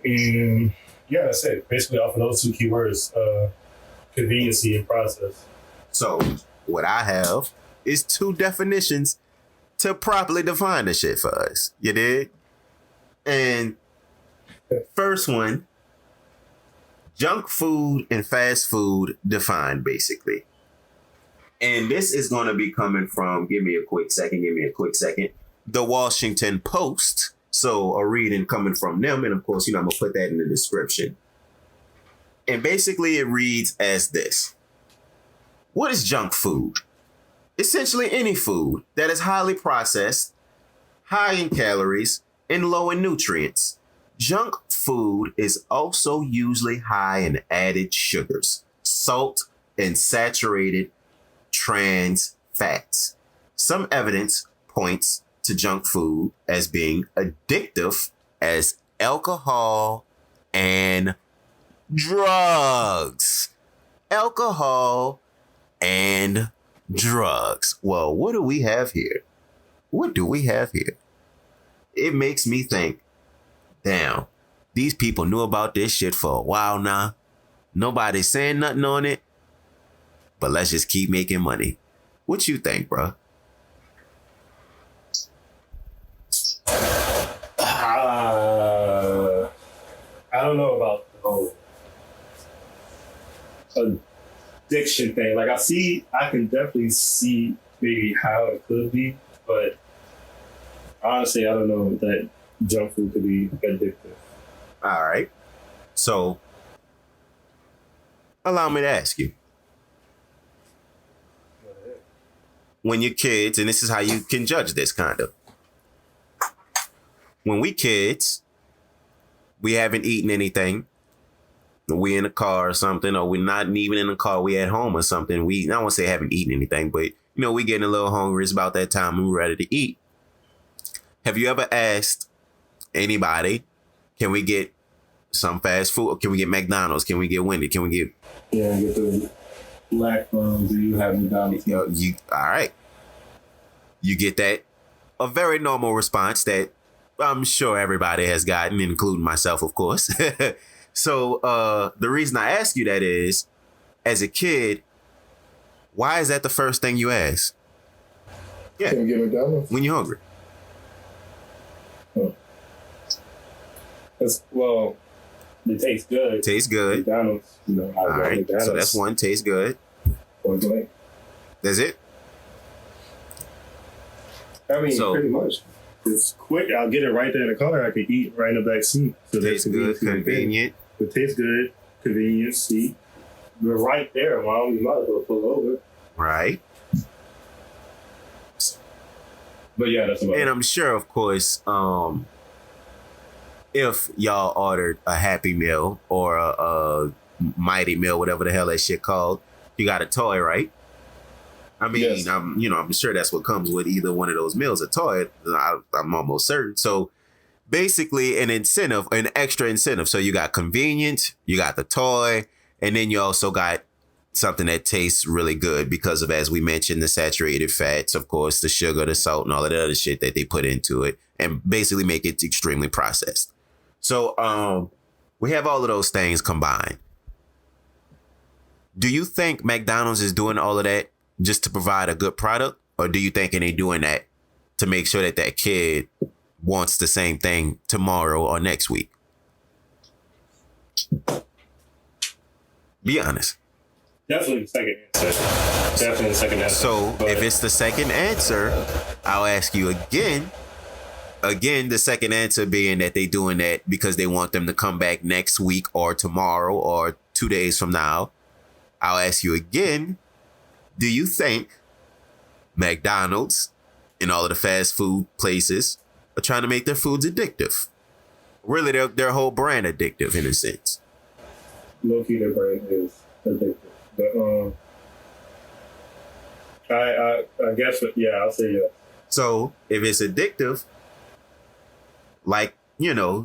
And yeah, that's it. Basically, off of those 2 keywords, conveniency and process. So what I have is 2 definitions to properly define the shit for us. You did? And first one, junk food and fast food defined, basically. And this is going to be coming from, give me a quick second, the Washington Post. So a reading coming from them. And of course, I'm going to put that in the description. And basically it reads as this. What is junk food? Essentially any food that is highly processed, high in calories, and low in nutrients. Junk food is also usually high in added sugars, salt, and saturated trans fats. Some evidence points to junk food as being addictive as alcohol and drugs. Alcohol and drugs. Well, what do we have here? It makes me think, damn, these people knew about this shit for a while now. Nobody's saying nothing on it. But let's just keep making money. What you think, bro? I don't know about the whole addiction thing. Like I can definitely see maybe how it could be, but honestly, I don't know that junk food could be addictive. All right. So, allow me to ask you. When you're kids, and this is how you can judge this kind of. When we kids, we haven't eaten anything. We in the car or something, or we're not even in the car. We at home or something. I don't want to say haven't eaten anything, but we getting a little hungry. It's about that time and we're ready to eat. Have you ever asked anybody, can we get some fast food? Or can we get McDonald's? Can we get Wendy's? Can we get... Yeah, get the black ones. Do you have McDonald's? All right. You get that. A very normal response that I'm sure everybody has gotten, including myself, of course. So the reason I ask you that is, as a kid, why is that the first thing you ask? Yeah. Can we get McDonald's? When you're hungry. Well, it tastes good. Tastes good. McDonald's, all right. McDonald's. So that's one. Tastes good. That's it. I mean, pretty much. It's quick. I'll get it right there in the car. I can eat right in the back seat. So tastes good, convenient. It tastes good, convenient, seat. We're right there, Mom. You might as well pull over. Right. But yeah, that's about it. And I'm sure, of course, if y'all ordered a Happy Meal or a Mighty Meal, whatever the hell that shit called, you got a toy, right? I mean, yes. I'm sure that's what comes with either one of those meals, a toy. I'm almost certain. So basically an extra incentive. So you got convenience, you got the toy, and then you also got something that tastes really good because of, as we mentioned, the saturated fats, of course, the sugar, the salt, and all of the other shit that they put into it, and basically make it extremely processed. So we have all of those things combined. Do you think McDonald's is doing all of that just to provide a good product? Or do you think they're doing that to make sure that that kid wants the same thing tomorrow or next week? Be honest. Definitely the second answer. So if it's the second answer, I'll ask you again. Again, the second answer being that they doing that because they want them to come back next week or tomorrow or 2 days from now. I'll ask you again. Do you think McDonald's and all of the fast food places are trying to make their foods addictive? Really, their whole brand addictive in a sense. Low-key, their brand is addictive. But I guess, yeah, I'll say yes. So if it's addictive, like,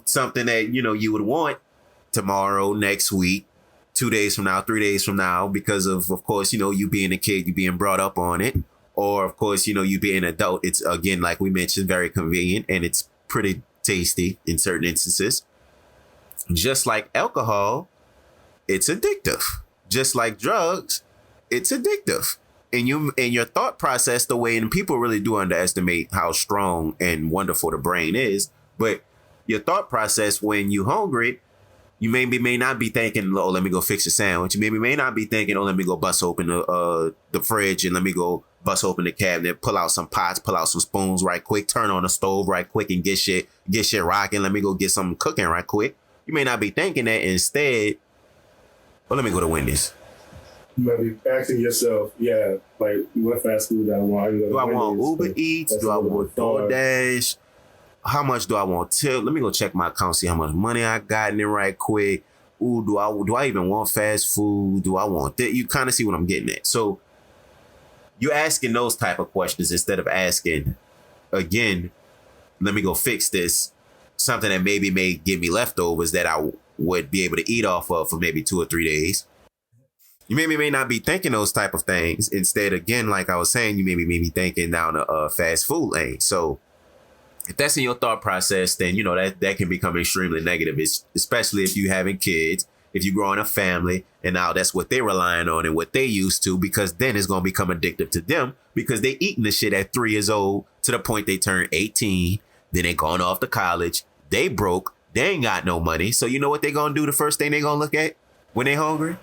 something that, you would want tomorrow, next week, 2 days from now, 3 days from now, because of course, you being a kid, you being brought up on it. Or, of course, you being an adult. It's, again, like we mentioned, very convenient and it's pretty tasty in certain instances. Just like alcohol, it's addictive. Just like drugs, it's addictive. in your thought process, the way, and people really do underestimate how strong and wonderful the brain is, but your thought process when you hungry, you may not be thinking, oh, let me go fix a sandwich. You may not be thinking, oh, let me go bust open the fridge and let me go bust open the cabinet, pull out some pots, pull out some spoons right quick, turn on the stove right quick and get shit rocking. Let me go get something cooking right quick. You may not be thinking that. Instead, well, let me go to Wendy's. You might be asking yourself, like, what fast food do I want? Do I want Uber Eats? Do I want DoorDash? How much do I want tip? Let me go check my account, see how much money I got in it right quick. Ooh, do I even want fast food? Do I want that? You kind of see what I'm getting at. So you're asking those type of questions instead of asking, again, let me go fix this. Something that maybe may give me leftovers that I would be able to eat off of for maybe 2 or 3 days. You may not be thinking those type of things. Instead, again, like I was saying, you may be thinking down a fast food lane. So if that's in your thought process, then, you know, that can become extremely negative, especially if you having kids, if you grow in a family, and now that's what they're relying on and what they used to, because then it's going to become addictive to them because they eating the shit at 3 years old to the point they turn 18. Then they going off to college. They broke. They ain't got no money. So you know what they going to do? The first thing they going to look at when they hungry?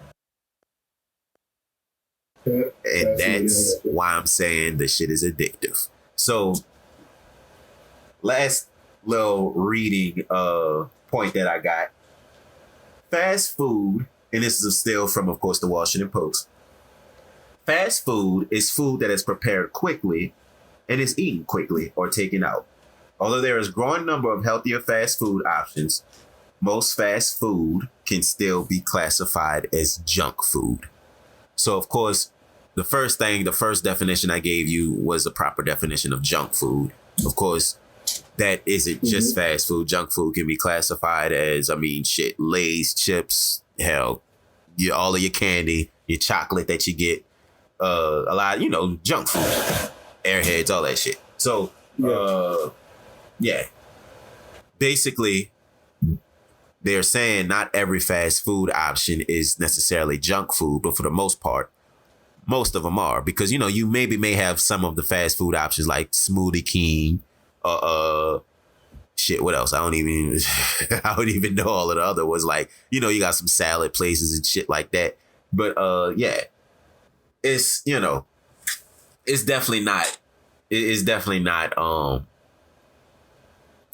And that's why I'm saying the shit is addictive. So last little reading point that I got. Fast food, and this is still from, of course, the Washington Post. Fast food is food that is prepared quickly and is eaten quickly or taken out. Although there is a growing number of healthier fast food options, most fast food can still be classified as junk food. So, of course, the first definition I gave you was the proper definition of junk food. Of course, that isn't just fast food. Junk food can be classified as, Lay's, chips, hell, all of your candy, your chocolate that you get, a lot, junk food, Airheads, all that shit. So, basically, they're saying not every fast food option is necessarily junk food, but for the most part, most of them are, because, you may have some of the fast food options like Smoothie King, what else? I don't even know all of the other ones. Like, you got some salad places and shit like that. But it's definitely not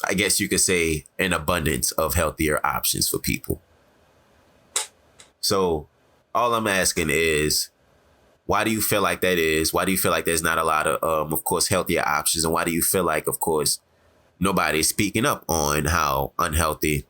I guess you could say an abundance of healthier options for people. So all I'm asking is, why do you feel like that is? Why do you feel like there's not a lot of course, healthier options? And why do you feel like, of course, nobody's speaking up on how unhealthy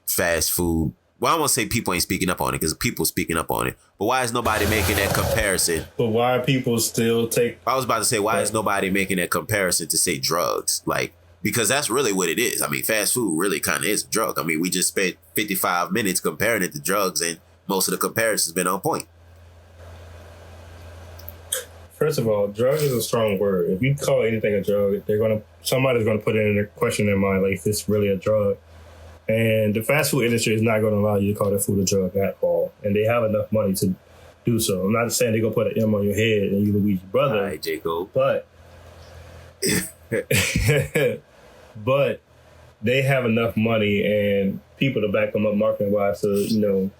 fast food? Well, I won't say people ain't speaking up on it, because people speaking up on it. But why is nobody making that comparison? But why are people still I was about to say, why is nobody making that comparison to, say, drugs? Like, because that's really what it is. Fast food really kind of is a drug. We just spent 55 minutes comparing it to drugs, and most of the comparisons been on point. First of all, drug is a strong word. If you call anything a drug, somebody's gonna put it in a question in their mind, like, if it's really a drug. And the fast food industry is not gonna allow you to call that food a drug at all. And they have enough money to do so. I'm not saying they're gonna put an M on your head and you Luigi brother. All right, Jacob. But but they have enough money and people to back them up marketing wise to,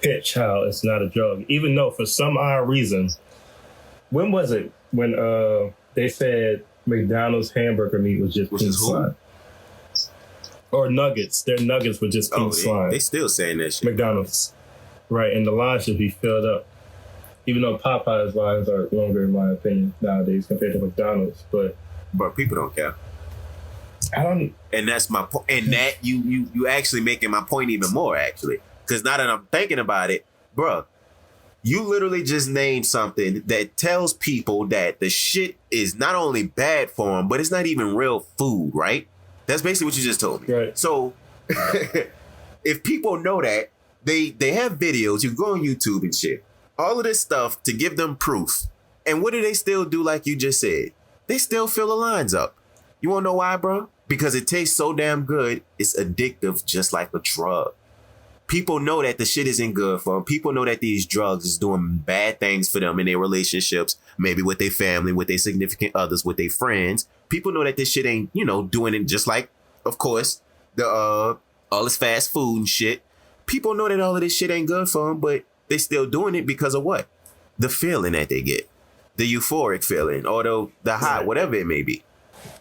pitch how it's not a drug. Even though for some odd reason, when was it when they said McDonald's hamburger meat was just pink slime? Or nuggets. Their nuggets were just pink slime. They still saying that shit. McDonald's. Right, and the lines should be filled up. Even though Popeye's lines are longer, in my opinion, nowadays compared to McDonald's. But people don't care. I don't... And that's my point. And that, you actually making my point even more, actually. Because now that I'm thinking about it, bruh, you literally just named something that tells people that the shit is not only bad for them, but it's not even real food, right? That's basically what you just told me. Right. So if people know that, they have videos, you can go on YouTube and shit, all of this stuff to give them proof. And what do they still do, like you just said? They still fill the lines up. You want to know why, bro? Because it tastes so damn good, it's addictive just like a drug. People know that the shit isn't good for them. People know that these drugs is doing bad things for them in their relationships, maybe with their family, with their significant others, with their friends. People know that this shit ain't, doing it, just like, of course, the all this fast food and shit. People know that all of this shit ain't good for them, but they still doing it because of what? The feeling that they get. The euphoric feeling, or the high, whatever it may be.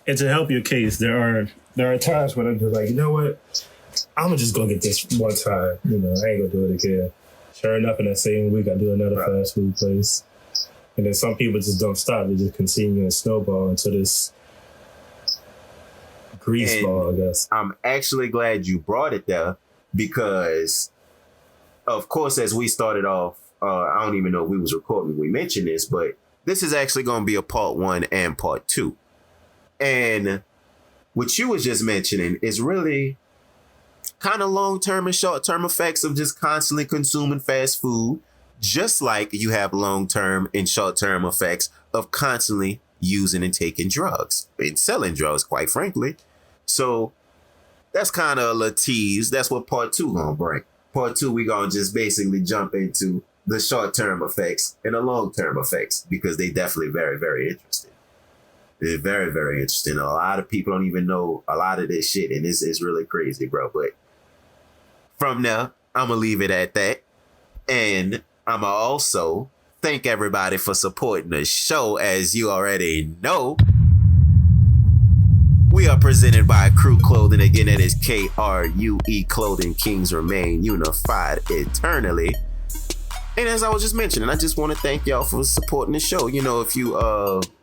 And to help your case, there are times when I'm just like, you know what? I'm just gonna get this one time. I ain't gonna do it again. Sure enough, in that same week, I do another fast food place. And then some people just don't stop. They just continue and snowball into this grease ball, I guess. I'm actually glad you brought it there because, of course, as we started off, I don't even know if we was recording when we mentioned this, but this is actually going to be a part 1 and part 2. And what you was just mentioning is really kind of long-term and short-term effects of just constantly consuming fast food, just like you have long-term and short-term effects of constantly using and taking drugs and selling drugs, quite frankly. So that's kind of a tease. That's what part 2 gonna bring. Part 2, we gonna just basically jump into the short-term effects and the long-term effects because they definitely very, very interesting. They're very, very interesting. A lot of people don't even know a lot of this shit, and this is really crazy, bro. But from there, I'm gonna leave it at that. And I'm gonna also thank everybody for supporting the show. As you already know, we are presented by KRUE Clothing. Again, that is KRUE Clothing. Kings remain unified eternally. And as I was just mentioning, I just want to thank y'all for supporting the show. If you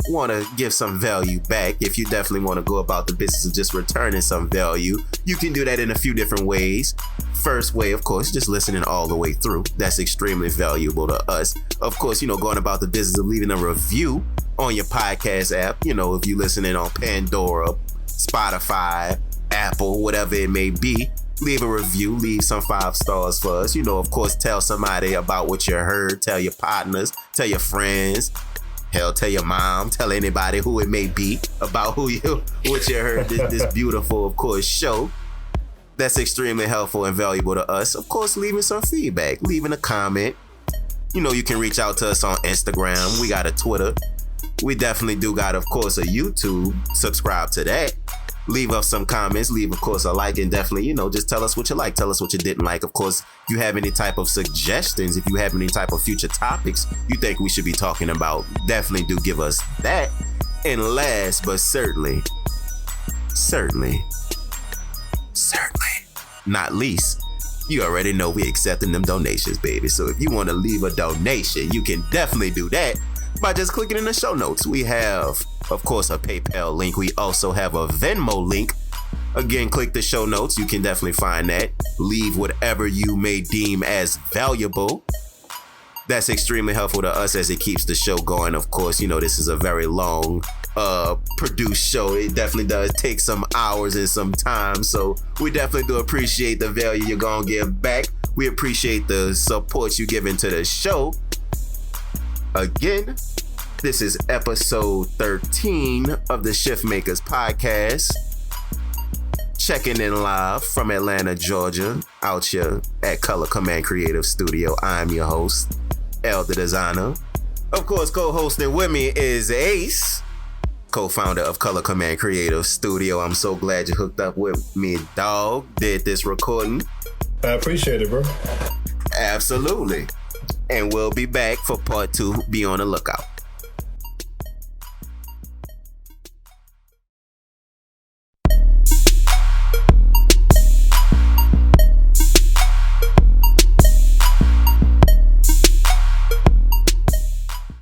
want to give some value back, if you definitely want to go about the business of just returning some value, you can do that in a few different ways. First way, of course, just listening all the way through. That's extremely valuable to us. Of course, going about the business of leaving a review on your podcast app. If you're listening on Pandora, Spotify, Apple, whatever it may be. Leave a review, leave some 5 stars for us. Of course, tell somebody about what you heard. Tell your partners, tell your friends. Hell, tell your mom, tell anybody who it may be about what you heard this beautiful, of course, show. That's extremely helpful and valuable to us. Of course, leaving some feedback, leaving a comment. You can reach out to us on Instagram. We got a Twitter. We definitely do got, of course, a YouTube. Subscribe to that. Leave us some comments, leave, of course, a like, and definitely, just tell us what you like, tell us what you didn't like. Of course, if you have any type of suggestions, if you have any type of future topics you think we should be talking about, definitely do give us that. And last but certainly not least, you already know we accepting them donations, baby. So if you want to leave a donation, you can definitely do that by just clicking in the show notes. We have, of course, a PayPal link. We also have a Venmo link. Again, click the show notes. You can definitely find that. Leave whatever you may deem as valuable. That's extremely helpful to us as it keeps the show going. Of course, this is a very long produced show. It definitely does take some hours and some time. So we definitely do appreciate the value you're going to give back. We appreciate the support you give into the show. Again, this is episode 13 of the ShiftMakers podcast. Checking in live from Atlanta, Georgia, out here at Color Command Creative Studio. I'm your host, El the Designer. Of course, co-hosting with me is Ace, co-founder of Color Command Creative Studio. I'm so glad you hooked up with me, dog. Did this recording. I appreciate it, bro. Absolutely. And we'll be back for part 2. Be on the lookout.